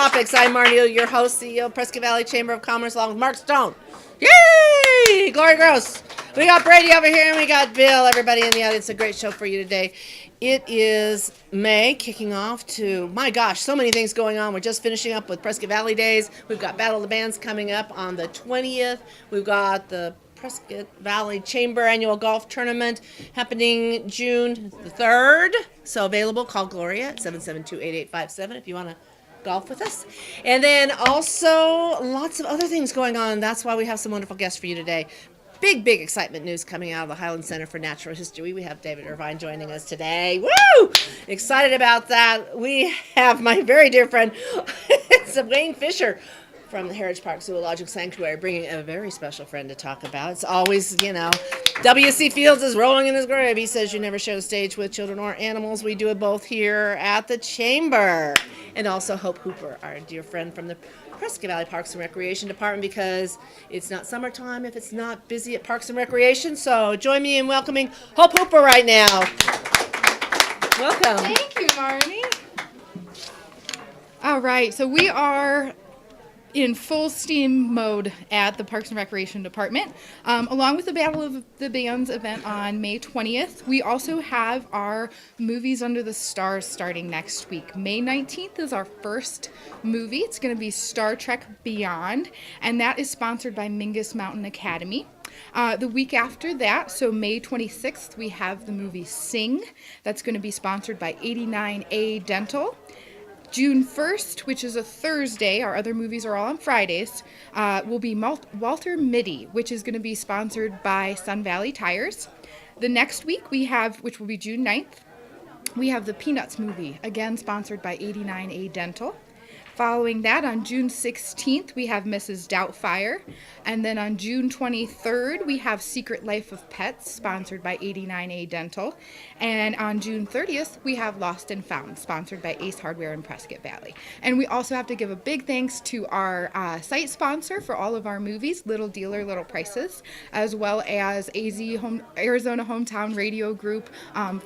topics. I'm Marney Uhl, your host, CEO of Prescott Valley Chamber of Commerce, along with Mark Stone. Yay! Glory Gross. We got Brady over here, and we got Bill. Everybody in the audience, a great show for you today. It is May, kicking off to, my gosh, so many things going on. We're just finishing up with Prescott Valley Days. We've got Battle of the Bands coming up on the 20th. We've got the Prescott Valley Chamber Annual Golf Tournament happening June the 3rd. So available, call Gloria at 772-8857 if you want to golf with us. And then also lots of other things going on. That's why we have some wonderful guests for you today. Big excitement news coming out of the Highland Center for Natural History. We have David Irvine joining us today. Woo! Excited about that. We have my very dear friend, it's Wayne Fisher from the Heritage Park Zoological Sanctuary, bringing a very special friend to talk about. It's always, W.C. Fields is rolling in his grave. He says you never share the stage with children or animals. We do it both here at the Chamber. And also Hope Hooper, our dear friend from the Prescott Valley Parks and Recreation Department, because it's not summertime if it's not busy at Parks and Recreation. So join me in welcoming Hope Hooper right now. Welcome. Thank you, Marnie. All right, so we are in full steam mode at the Parks and Recreation Department. Along with the Battle of the Bands event on May 20th, we also have our Movies Under the Stars starting next week. May 19th is our first movie. It's going to be Star Trek Beyond, and that is sponsored by Mingus Mountain Academy. The week after that, so May 26th, we have the movie Sing. That's going to be sponsored by 89A Dental. June 1st, which is a Thursday, our other movies are all on Fridays, will be Walter Mitty, which is going to be sponsored by Sun Valley Tires. The next week we have, which will be June 9th, we have the Peanuts movie, again sponsored by 89A Dental. Following that, on June 16th, we have Mrs. Doubtfire. And then on June 23rd, we have Secret Life of Pets, sponsored by 89A Dental. And on June 30th, we have Lost and Found, sponsored by Ace Hardware in Prescott Valley. And we also have to give a big thanks to our site sponsor for all of our movies, Little Dealer, Little Prices, as well as Arizona Hometown Radio Group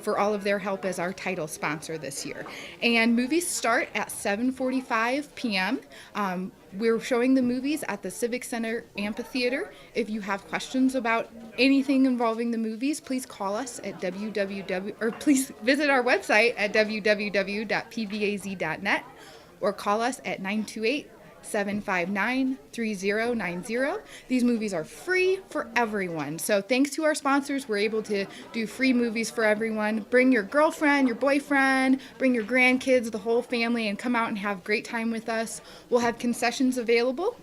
for all of their help as our title sponsor this year. And movies start at 7:45 p.m. We're showing the movies at the Civic Center Amphitheater. If you have questions about anything involving the movies, please call us at please visit our website at www.pvaz.net or call us at 928-759-3090. These movies are free for everyone. So thanks to our sponsors, we're able to do free movies for everyone. Bring your girlfriend, your boyfriend, bring your grandkids, the whole family, and come out and have a great time with us. We'll have concessions available,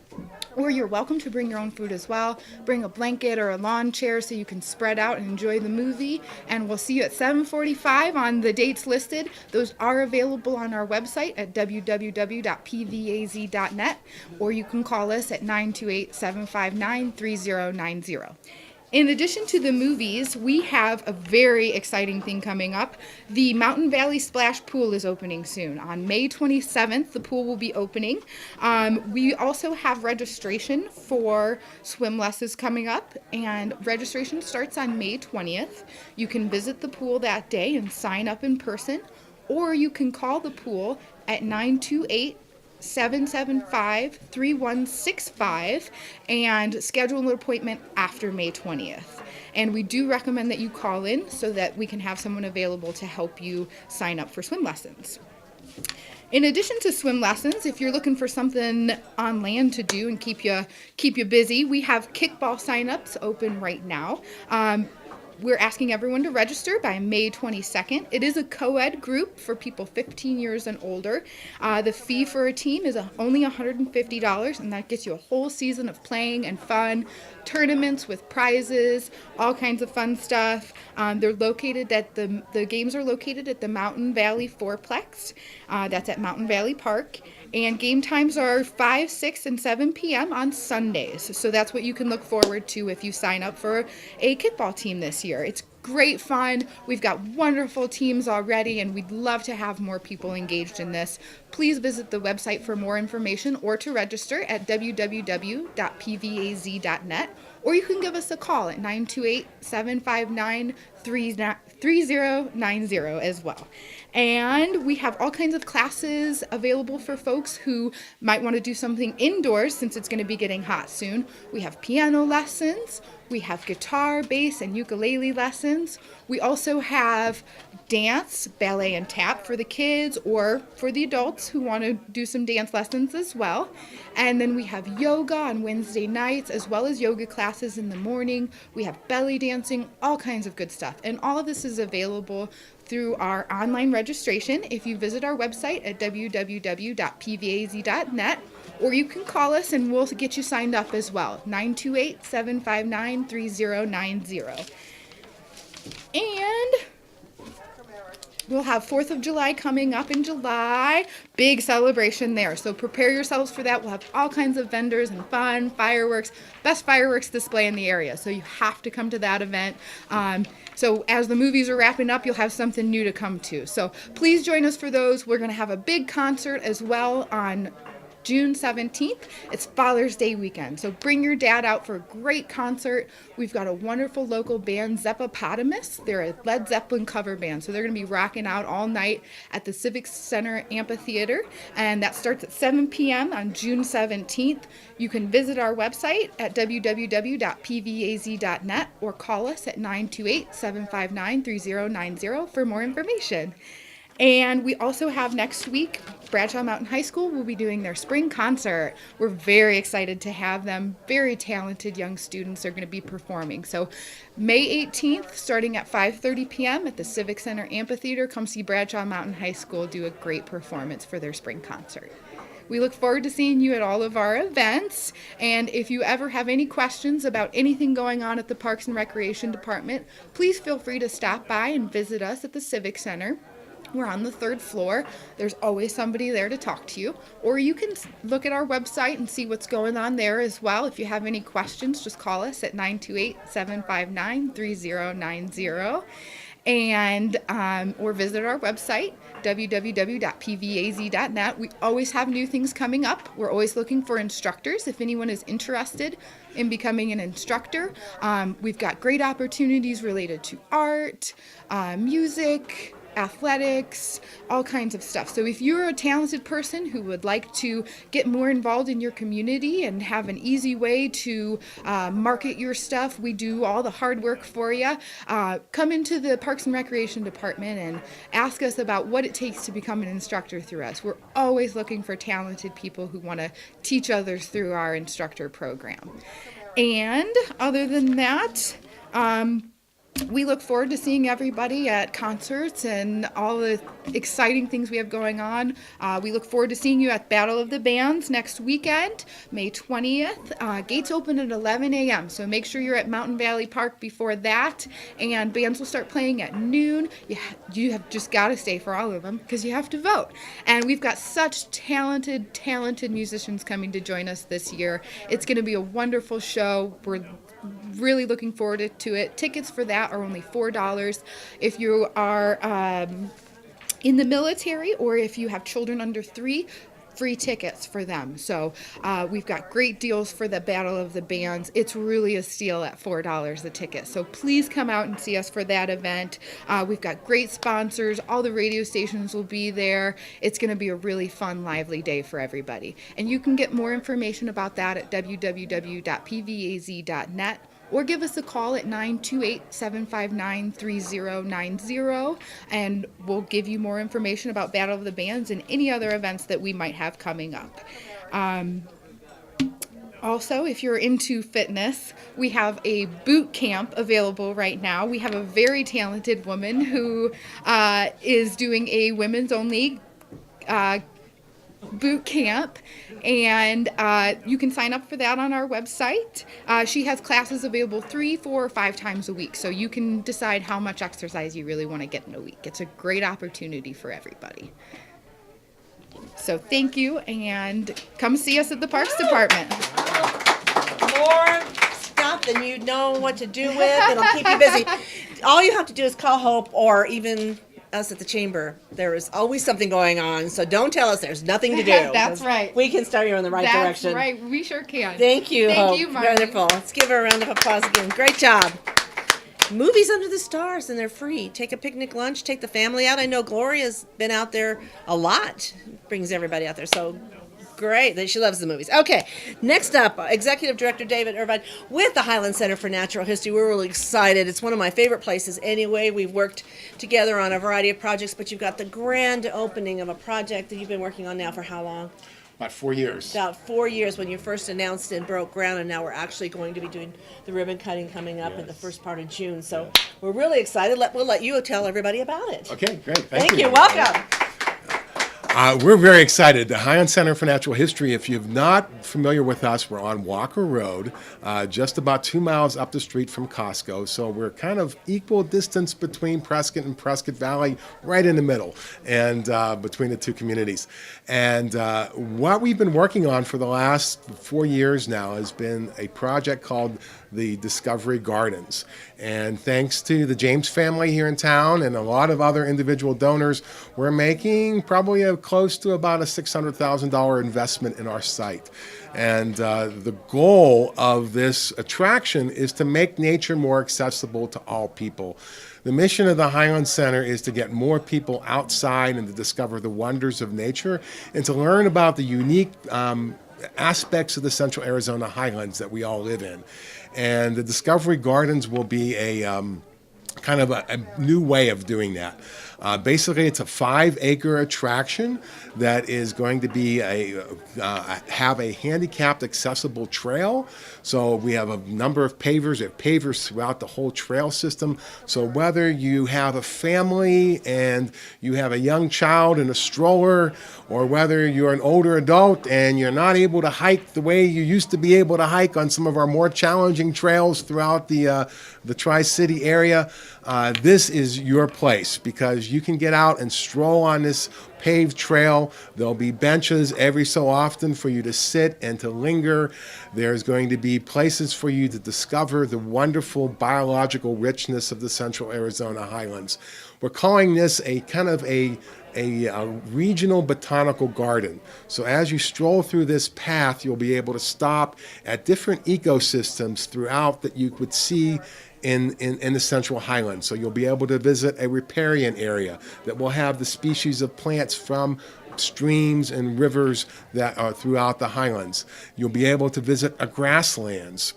or you're welcome to bring your own food as well. Bring a blanket or a lawn chair so you can spread out and enjoy the movie. And we'll see you at 7:45 on the dates listed. Those are available on our website at www.pvaz.net, or you can call us at 928-759-3090. In addition to the movies, we have a very exciting thing coming up. The Mountain Valley Splash Pool is opening soon. On May 27th, the pool will be opening. We also have registration for swim lessons coming up, and registration starts on May 20th. You can visit the pool that day and sign up in person, or you can call the pool at 928-775-3165 and schedule an appointment after May 20th. And we do recommend that you call in so that we can have someone available to help you sign up for swim lessons. In addition to swim lessons, if you're looking for something on land to do and keep you busy, we have kickball signups open right now. We're asking everyone to register by May 22nd. It is a co-ed group for people 15 years and older. The fee for a team is only $150, and that gets you a whole season of playing and fun, tournaments with prizes, all kinds of fun stuff. They're located at the games are located at the Mountain Valley Fourplex. That's at Mountain Valley Park. And game times are 5, 6, and 7 p.m. on Sundays. So that's what you can look forward to if you sign up for a kickball team this year. It's great fun. We've got wonderful teams already, and we'd love to have more people engaged in this. Please visit the website for more information or to register at www.pvaz.net, or you can give us a call at 928-759-3090. 3090 as well. And we have all kinds of classes available for folks who might want to do something indoors since it's going to be getting hot soon. We have piano lessons. We have guitar, bass, and ukulele lessons. We also have dance, ballet, and tap for the kids or for the adults who want to do some dance lessons as well. And then we have yoga on Wednesday nights as well as yoga classes in the morning. We have belly dancing, all kinds of good stuff. And all of this is available through our online registration if you visit our website at www.pvaz.net, or you can call us and we'll get you signed up as well, 928-759-3090. And we'll have 4th of July coming up in July. Big celebration there. So prepare yourselves for that. We'll have all kinds of vendors and fun, fireworks, best fireworks display in the area. So you have to come to that event. So as the movies are wrapping up, you'll have something new to come to. So please join us for those. We're going to have a big concert as well on June 17th. It's Father's Day weekend, so bring your dad out for a great concert. We've got a wonderful local band, Zeppopotamus. They're a Led Zeppelin cover band, so they're going to be rocking out all night at the Civic Center Amphitheater, and that starts at 7 p.m. on June 17th. You can visit our website at www.pvaz.net or call us at 928-759-3090 for more information. And we also have next week, Bradshaw Mountain High School will be doing their spring concert. We're very excited to have them. Very talented young students are going to be performing. So May 18th, starting at 5:30 p.m. at the Civic Center Amphitheater, come see Bradshaw Mountain High School do a great performance for their spring concert. We look forward to seeing you at all of our events. And if you ever have any questions about anything going on at the Parks and Recreation Department, please feel free to stop by and visit us at the Civic Center. We're on the 3rd floor. There's always somebody there to talk to you. Or you can look at our website and see what's going on there as well. If you have any questions, just call us at 928-759-3090. And or visit our website, www.pvaz.net. We always have new things coming up. We're always looking for instructors. If anyone is interested in becoming an instructor, we've got great opportunities related to art, music, athletics, all kinds of stuff. So if you're a talented person who would like to get more involved in your community and have an easy way to market your stuff, we do all the hard work for you. Come into the Parks and Recreation Department and ask us about what it takes to become an instructor through us. We're always looking for talented people who want to teach others through our instructor program. And other than that, we look forward to seeing everybody at concerts and all the exciting things we have going on. We look forward to seeing you at Battle of the Bands next weekend, May 20th. Gates open at 11 a.m., so make sure you're at Mountain Valley Park before that. And bands will start playing at noon. You have just got to stay for all of them because you have to vote. And we've got such talented musicians coming to join us this year. It's going to be a wonderful show. We're really looking forward to it. Tickets for that are only $4. If you are in the military or if you have children under 3, free tickets for them. So we've got great deals for the Battle of the Bands. It's really a steal at $4 a ticket. So please come out and see us for that event. We've got great sponsors. All the radio stations will be there. It's going to be a really fun, lively day for everybody. And you can get more information about that at www.pvaz.net. or give us a call at 928-759-3090, and we'll give you more information about Battle of the Bands and any other events that we might have coming up. Also, if you're into fitness, we have a boot camp available right now. We have a very talented woman who is doing a women's only boot camp, and you can sign up for that on our website. She has classes available 3, 4, or 5 times a week, so you can decide how much exercise you really want to get in a week. It's a great opportunity for everybody. So thank you, and come see us at the Parks Department. More stuff than you know what to do with. It'll keep you busy. All you have to do is call Hope or even us at the chamber. There is always something going on, so don't tell us there's nothing to do. That's right. We can start you in the right direction. That's right. We sure can. Thank you, Thank Hope. you, Marney. Wonderful. Let's give her a round of applause again. Great job. movies under the stars, and they're free. Take a picnic lunch, take the family out. I know Gloria's been out there a lot, brings everybody out there. So great that she loves the movies. Okay, next up, Executive Director David Irvine with the Highland Center for Natural History. We're really excited. It's one of my favorite places anyway. We've worked together on a variety of projects, but you've got the grand opening of a project that you've been working on now for how long? About 4 years. About 4 years when you first announced it and broke ground, and now we're actually going to be doing the ribbon cutting coming up in the first part of June. So we're really excited. We'll let you tell everybody about it. Okay, great. Thank you. Welcome. We're very excited. The Highland Center for Natural History, if you're not familiar with us, we're on Walker Road, just about 2 miles up the street from Costco. So we're kind of equal distance between Prescott and Prescott Valley, right in the middle, and between the two communities. And what we've been working on for the last 4 years now has been a project called the Discovery Gardens. And thanks to the James family here in town and a lot of other individual donors, we're making probably close to about a $600,000 investment in our site. And the goal of this attraction is to make nature more accessible to all people. The mission of the Highland Center is to get more people outside and to discover the wonders of nature and to learn about the unique aspects of the Central Arizona Highlands that we all live in. And the Discovery Gardens will be a kind of a new way of doing that. Basically, it's a 5-acre attraction that is going to be have a handicapped accessible trail. So we have a number of pavers. We have pavers throughout the whole trail system. So whether you have a family and you have a young child in a stroller, or whether you're an older adult and you're not able to hike the way you used to be able to hike on some of our more challenging trails throughout the Tri-City area, this is your place, because you can get out and stroll on this paved trail. There'll be benches every so often for you to sit and to linger. There's going to be places for you to discover the wonderful biological richness of the Central Arizona Highlands. We're calling this a kind of a regional botanical garden. So as you stroll through this path, you'll be able to stop at different ecosystems throughout that you would see in the Central Highlands. So you'll be able to visit a riparian area that will have the species of plants from streams and rivers that are throughout the Highlands. You'll be able to visit a grasslands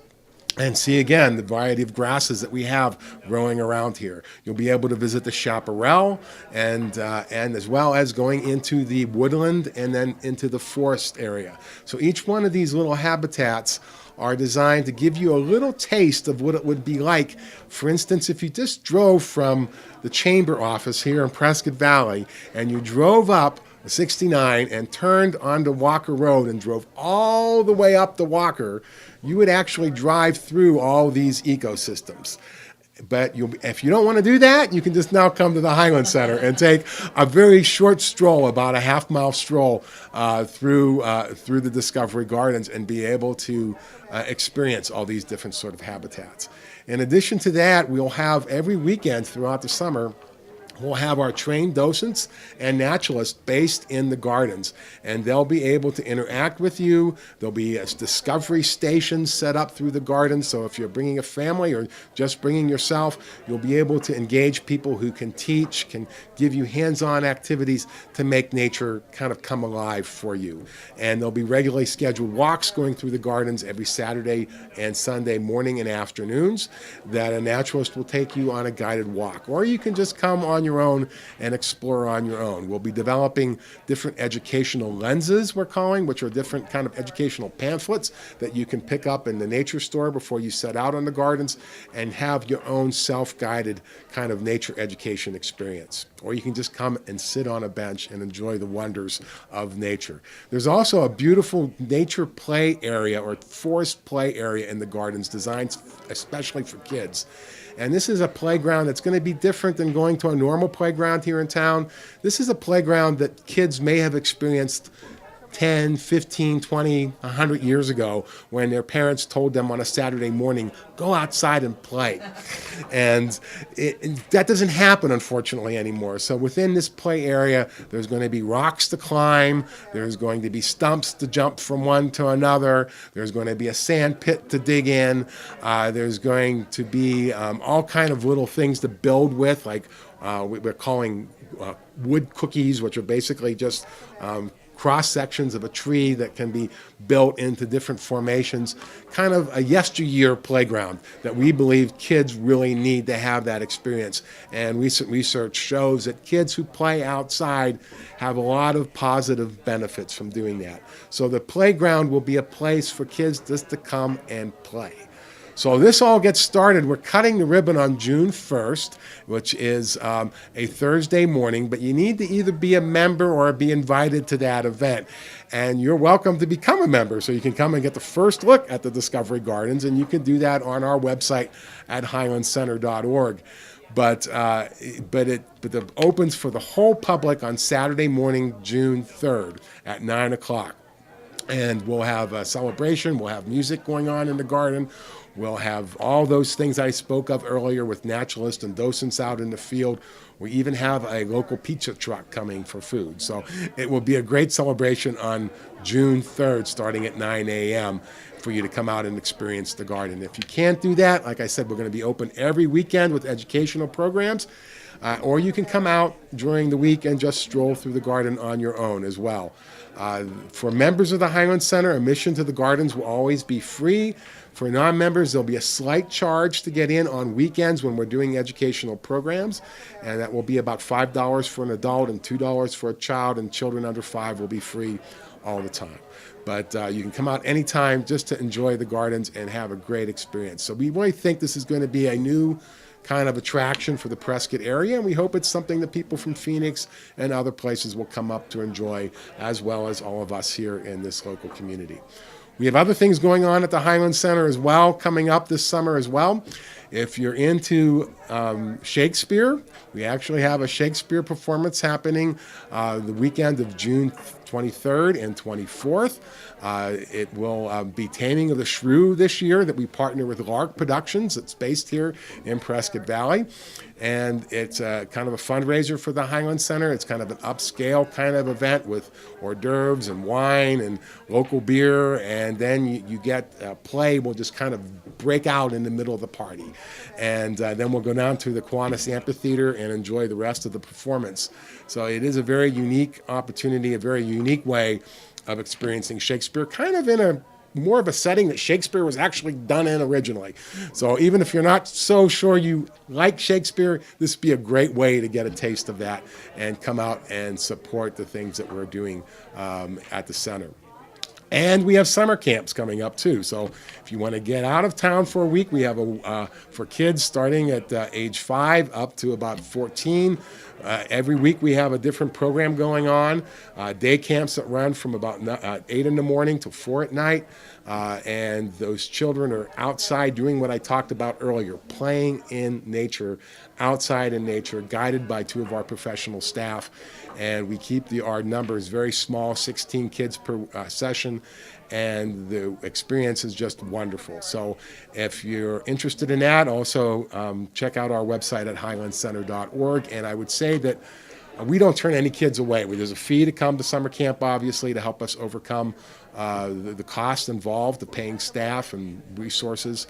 and see again the variety of grasses that we have growing around here. You'll be able to visit the chaparral and as well as going into the woodland and then into the forest area. So each one of these little habitats are designed to give you a little taste of what it would be like. For instance, if you just drove from the chamber office here in Prescott Valley and you drove up 69 and turned onto Walker Road and drove all the way up to Walker, you would actually drive through all these ecosystems. But if you don't want to do that, you can just now come to the Highland Center and take a very short stroll, about a half-mile stroll through the Discovery Gardens and be able to experience all these different sort of habitats. In addition to that, we'll have every weekend throughout the summer, we'll have our trained docents and naturalists based in the gardens, and they'll be able to interact with you. There'll be a discovery station set up through the gardens, so if you're bringing a family or just bringing yourself, you'll be able to engage people who can teach, can give you hands-on activities to make nature kind of come alive for you. And there'll be regularly scheduled walks going through the gardens every Saturday and Sunday morning and afternoons that a naturalist will take you on a guided walk. Or you can just come on your own and explore on your own. We'll be developing different educational lenses, we're calling, which are different kind of educational pamphlets that you can pick up in the nature store before you set out on the gardens and have your own self-guided kind of nature education experience. Or you can just come and sit on a bench and enjoy the wonders of nature. There's also a beautiful nature play area or forest play area in the gardens designed especially for kids. And this is a playground that's going to be different than going to a normal playground here in town. This is a playground that kids may have experienced 10, 15, 20, 100 years ago when their parents told them on a Saturday morning, go outside and play. And that doesn't happen, unfortunately, anymore. So within this play area, there's going to be rocks to climb. There's going to be stumps to jump from one to another. There's going to be a sand pit to dig in. There's going to be all kind of little things to build with, like we're calling wood cookies, which are basically just cross sections of a tree that can be built into different formations, kind of a yesteryear playground that we believe kids really need to have that experience. And recent research shows that kids who play outside have a lot of positive benefits from doing that. So the playground will be a place for kids just to come and play. So this all gets started. We're cutting the ribbon on June 1st, which is a Thursday morning, but you need to either be a member or be invited to that event. And you're welcome to become a member, so you can come and get the first look at the Discovery Gardens, and you can do that on our website at highlandcenter.org. But it opens for the whole public on Saturday morning, June 3rd at 9 o'clock. And we'll have a celebration. We'll have music going on in the garden. We'll have all those things I spoke of earlier with naturalists and docents out in the field. We even have a local pizza truck coming for food. So it will be a great celebration on June 3rd, starting at 9 a.m. for you to come out and experience the garden. If you can't do that, like I said, we're going to be open every weekend with educational programs. Or you can come out during the week and just stroll through the garden on your own as well. For members of the Highland Center, admission to the gardens will always be free. For non-members, there'll be a slight charge to get in on weekends when we're doing educational programs, and that will be about $5 for an adult and $2 for a child, and children under 5 will be free all the time. But you can come out anytime just to enjoy the gardens and have a great experience. So we really think this is going to be a new kind of attraction for the Prescott area, and we hope it's something that people from Phoenix and other places will come up to enjoy, as well as all of us here in this local community. We have other things going on at the Highland Center as well, coming up this summer as well. If you're into Shakespeare, we actually have a Shakespeare performance happening the weekend of June 23rd and 24th. It will be Taming of the Shrew this year that we partner with Lark Productions. It's based here in Prescott Valley. And it's kind of a fundraiser for the Highland Center. It's kind of an upscale kind of event with hors d'oeuvres and wine and local beer. And then you get a play will just kind of break out in the middle of the party. And then we'll go down to the Kiwanis Amphitheater and enjoy the rest of the performance. So it is a very unique opportunity, a very unique way of experiencing Shakespeare, kind of in a more of a setting that Shakespeare was actually done in originally. So even if you're not so sure you like Shakespeare, this would be a great way to get a taste of that and come out and support the things that we're doing at the center. And we have summer camps coming up too. So if you want to get out of town for a week, we have for kids starting at age 5 up to about 14. Every week we have a different program going on. Day camps that run from about 8 in the morning to 4 at night. And those children are outside doing what I talked about earlier, playing in nature, outside in nature, guided by 2 of our professional staff. And we keep our numbers very small, 16 kids per session, and the experience is just wonderful. So if you're interested in that, also check out our website at highlandcenter.org. And I would say that we don't turn any kids away. There's a fee to come to summer camp, obviously, to help us overcome the cost involved, the paying staff and resources.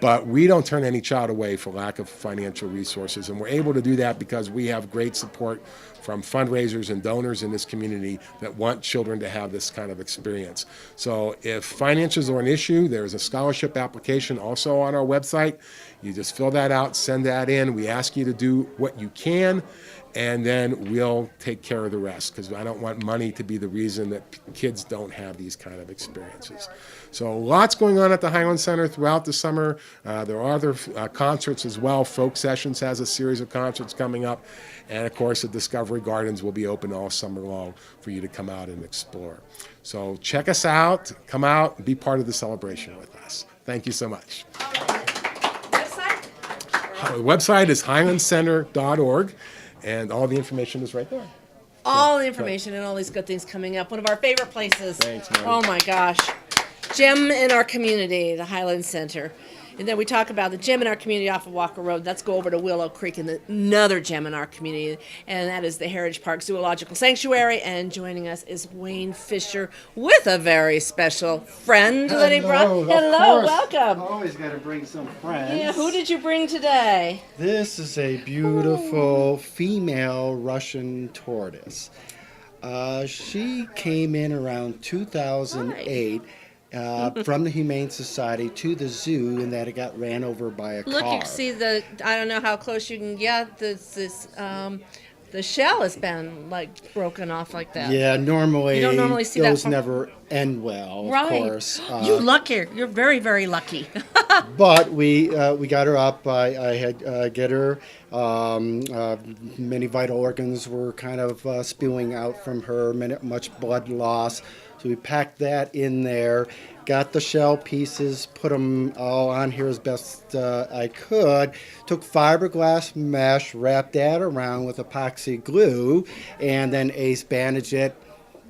But we don't turn any child away for lack of financial resources. And we're able to do that because we have great support from fundraisers and donors in this community that want children to have this kind of experience. So if finances are an issue, there's a scholarship application also on our website. You just fill that out, send that in. We ask you to do what you can, and then we'll take care of the rest, because I don't want money to be the reason that kids don't have these kind of experiences. So lots going on at the Highland Center throughout the summer. There are other concerts as well. Folk Sessions has a series of concerts coming up. And of course, the Discovery Gardens will be open all summer long for you to come out and explore. So check us out, come out, and be part of the celebration with us. Thank you so much. Website? The website is highlandcenter.org, and all the information is right there. all the information and all these good things coming up. One of our favorite places. Thanks, Marty. Oh my gosh. Gym in our community, the Highland Center. And then we talk about the gym in our community off of Walker Road. Let's go over to Willow Creek and another gym in our community, and that is the Heritage Park Zoological Sanctuary. And joining us is Wayne Fisher with a very special friend that he brought. Of Hello, course. welcome. Always got to bring some friends. Yeah, who did you bring today? This is a beautiful female Russian tortoise. She came in around 2008 from the Humane Society to the zoo, and that it got ran over by a Look, car. you can see I don't know how close you can get. The shell has been like broken off like that. Yeah, normally, You don't normally see that those from- never end well, of Right. course. You're lucky. You're very, very lucky. But we got her up. I had get her. Many vital organs were kind of spewing out from her. Much blood loss. So we packed that in there. Got the shell pieces. Put them all on here as best I could. Took fiberglass mesh. Wrapped that around with epoxy glue, and then ace bandaged it.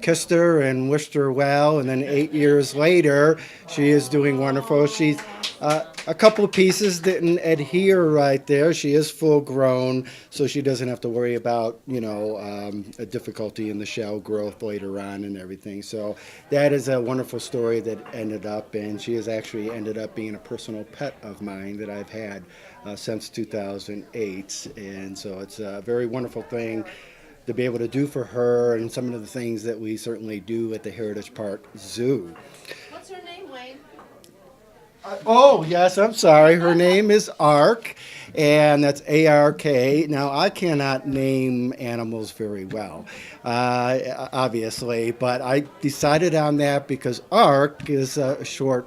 Kissed her and wished her well, and then 8 years later, she is doing wonderful. She's a couple of pieces didn't adhere right there. She is full grown, so she doesn't have to worry about a difficulty in the shell growth later on and everything. So that is a wonderful story that ended up, and she has actually ended up being a personal pet of mine that I've had since 2008, and so it's a very wonderful thing to be able to do for her, and some of the things that we certainly do at the Heritage Park Zoo. What's her name, Wayne? Oh, yes, I'm sorry. Her name is Ark, and that's A-R-K. Now, I cannot name animals very well, obviously, but I decided on that because Ark is short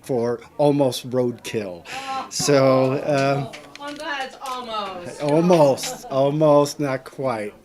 for almost roadkill. So, I'm glad it's almost. almost, not quite.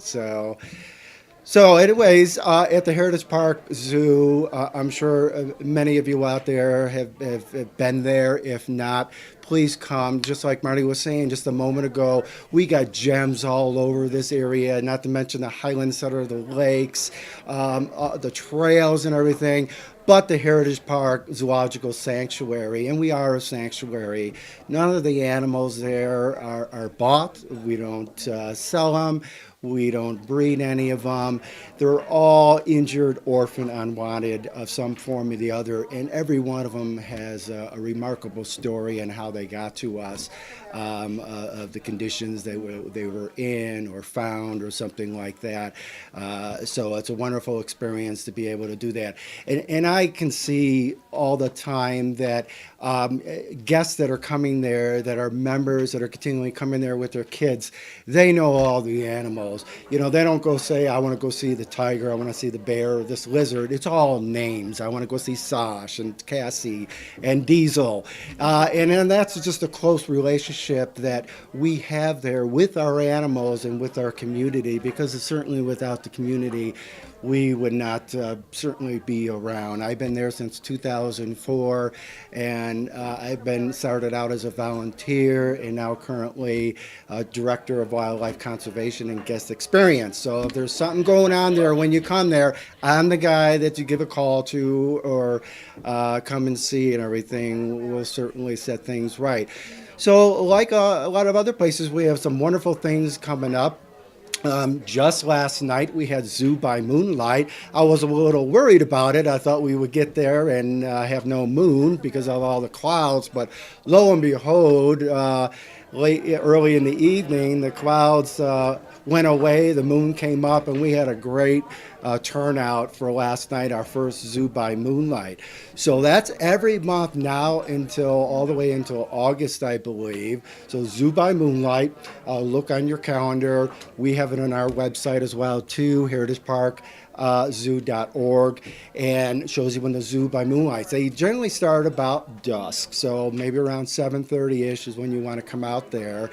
So anyways, at the Heritage Park Zoo, I'm sure many of you out there have been there. If not, please come. Just like Marty was saying just a moment ago, we got gems all over this area, not to mention the Highland Center, the lakes, the trails and everything. But the Heritage Park Zoological Sanctuary, and we are a sanctuary. None of the animals there are bought. We don't sell them. We don't breed any of them. They're all injured, orphaned, unwanted of some form or the other, and every one of them has a remarkable story on how they got to us, of the conditions they were in or found or something like that. So it's a wonderful experience to be able to do that. And I can see all the time that guests that are coming there, that are members that are continually coming there with their kids, they know all the animals. They don't go say, I want to go see the tiger, I want to see the bear, or this lizard. It's all names. I want to go see Sash and Cassie and Diesel. And then that's just a close relationship that we have there with our animals and with our community, because certainly without the community, we would not certainly be around. I've been there since 2004, and I've started out as a volunteer and now currently Director of Wildlife Conservation and Guest Experience. So if there's something going on there when you come there, I'm the guy that you give a call to or come and see and everything. We'll certainly set things right. So like a lot of other places, we have some wonderful things coming up. Just last night we had Zoo by Moonlight. I was a little worried about it. I thought we would get there and have no moon because of all the clouds, but lo and behold, early in the evening, the clouds went away, the moon came up, and we had a great turnout for last night, our first Zoo by Moonlight. So that's every month now all the way until August, I believe. So Zoo by Moonlight, look on your calendar. We have it on our website as well too, heritageparkzoo.org, and shows you when the Zoo by Moonlight. They generally start about dusk, so maybe around 7:30ish is when you want to come out there.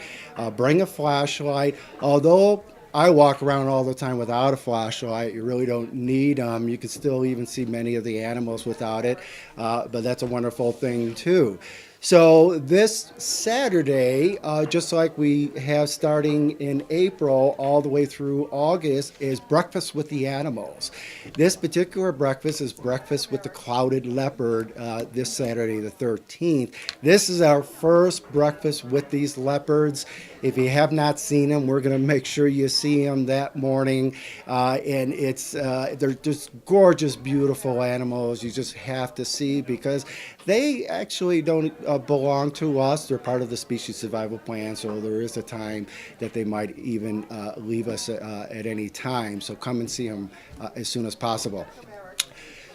Bring a flashlight, although I walk around all the time without a flashlight. You really don't need them. You can still even see many of the animals without it, but that's a wonderful thing too. So this Saturday, just like we have starting in April all the way through August, is Breakfast with the Animals. This particular breakfast is Breakfast with the Clouded Leopard this Saturday the 13th. This is our first breakfast with these leopards. If you have not seen them, we're going to make sure you see them that morning. And they're just gorgeous, beautiful animals. You just have to see because they actually don't belong to us. They're part of the species survival plan, so there is a time that they might even leave us at any time. So come and see them as soon as possible.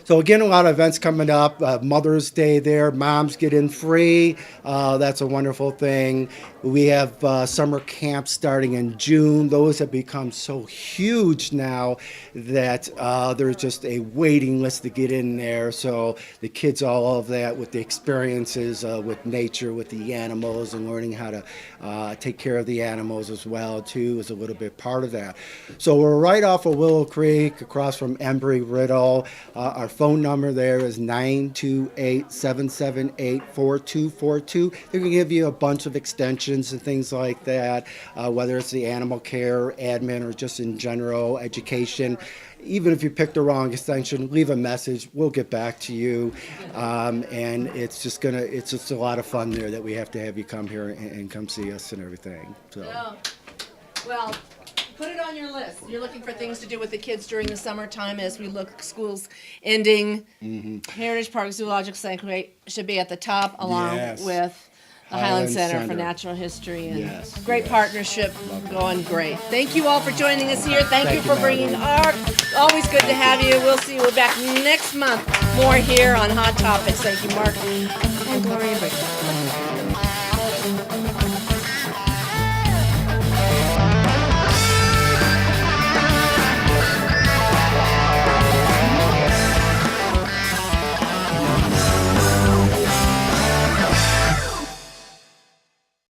So again, a lot of events coming up. Mother's Day there. Moms get in free. That's a wonderful thing. We have summer camps starting in June. Those have become so huge now that there's just a waiting list to get in there. So the kids all love that with the experiences with nature, with the animals, and learning how to take care of the animals as well, too, is a little bit part of that. So we're right off of Willow Creek, across from Embry-Riddle. Our phone number there is 928-778-4242. They're going to give you a bunch of extensions and things like that, whether it's the animal care, admin, or just in general education. Even if you pick the wrong extension, leave a message. We'll get back to you. And it's just a lot of fun there that we have to have you come here and come see us and everything. So. Well, put it on your list. You're looking for things to do with the kids during the summertime as we look schools ending. Mm-hmm. Heritage Park Zoological Sanctuary should be at the top, along with the Highland Center for Natural History. And great partnership going great. Thank you all for joining us here. Thank you for bringing art. Always good to have you. We'll see you back next month. More here on Hot Topics. Thank you, Mark and Gloria.